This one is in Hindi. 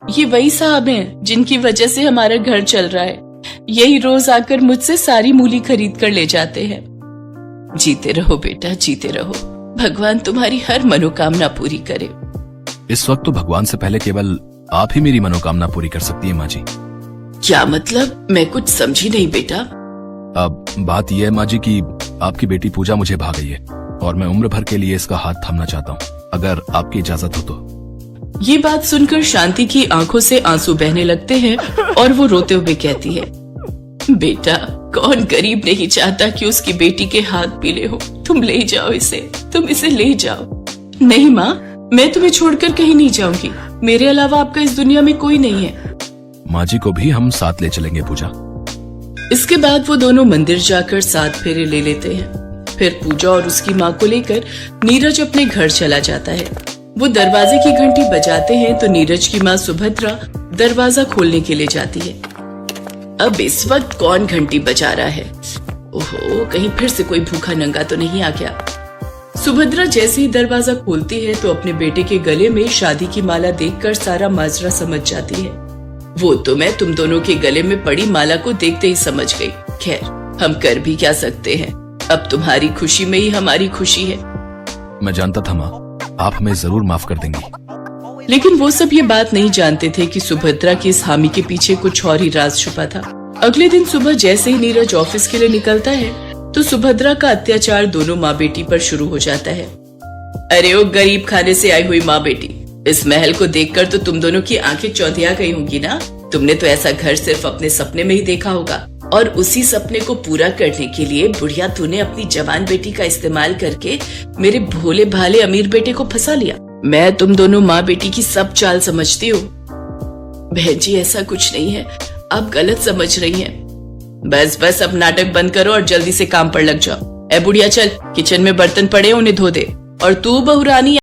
ये वही साहब हैं जिनकी वजह से हमारा घर चल रहा है। यही रोज आकर मुझसे सारी मूली खरीद कर ले जाते हैं। जीते रहो बेटा, जीते रहो। भगवान तुम्हारी हर मनोकामना पूरी करे। इस वक्त तो भगवान से पहले केवल आप ही मेरी मनोकामना पूरी कर सकती है माँ जी। क्या मतलब? मैं कुछ समझी नहीं बेटा। अब बात यह है माँ जी कि आपकी बेटी पूजा मुझे भा गई है और मैं उम्र भर के लिए इसका हाथ थामना चाहता हूँ, अगर आपकी इजाजत हो तो। ये बात सुनकर शांति की आंखों से आंसू बहने लगते हैं और वो रोते हुए कहती है, बेटा, कौन गरीब नहीं चाहता कि उसकी बेटी के हाथ पीले हो। तुम ले जाओ इसे, तुम इसे ले जाओ। नहीं माँ, मैं तुम्हें छोड़कर कहीं नहीं जाऊंगी। मेरे अलावा आपका इस दुनिया में कोई नहीं है। माँ जी को भी हम साथ ले चलेंगे पूजा। इसके बाद वो दोनों मंदिर जाकर 7 फेरे ले लेते हैं। फिर पूजा और उसकी माँ को लेकर नीरज अपने घर चला जाता है। वो दरवाजे की घंटी बजाते हैं तो नीरज की माँ सुभद्रा दरवाजा खोलने के लिए जाती है। अब इस वक्त कौन घंटी बजा रहा है? ओहो, कहीं फिर से कोई भूखा नंगा तो नहीं आ गया। सुभद्रा जैसे ही दरवाजा खोलती है तो अपने बेटे के गले में शादी की माला देखकर सारा माजरा समझ जाती है। वो तो मैं तुम दोनों के गले में पड़ी माला को देखते ही समझ गई। खैर, हम कर भी क्या सकते हैं। अब तुम्हारी खुशी में ही हमारी खुशी है। मैं जानता था माँ, आप हमें जरूर माफ कर देंगी। लेकिन वो सब ये बात नहीं जानते थे कि सुभद्रा की इस हामी के पीछे कुछ और ही राज छुपा था। अगले दिन सुबह जैसे ही नीरज ऑफिस के लिए निकलता है तो सुभद्रा का अत्याचार दोनों माँ बेटी पर शुरू हो जाता है। अरे ओ गरीब खाने से आई हुई माँ बेटी, इस महल को देखकर तो तुम दोनों की आंखें चौंधिया गई होंगी ना। तुमने तो ऐसा घर सिर्फ अपने सपने में ही देखा होगा और उसी सपने को पूरा करने के लिए बुढ़िया तूने अपनी जवान बेटी का इस्तेमाल करके मेरे भोले भाले अमीर बेटे को फंसा लिया। मैं तुम दोनों माँ बेटी की सब चाल समझती हूँ। बहन जी, ऐसा कुछ नहीं है, आप गलत समझ रही हैं। बस बस, अब नाटक बंद करो और जल्दी से काम पर लग जाओ। ए बुढ़िया, चल किचन में बर्तन पड़े उन्हें धो दे। और तू बहुरानी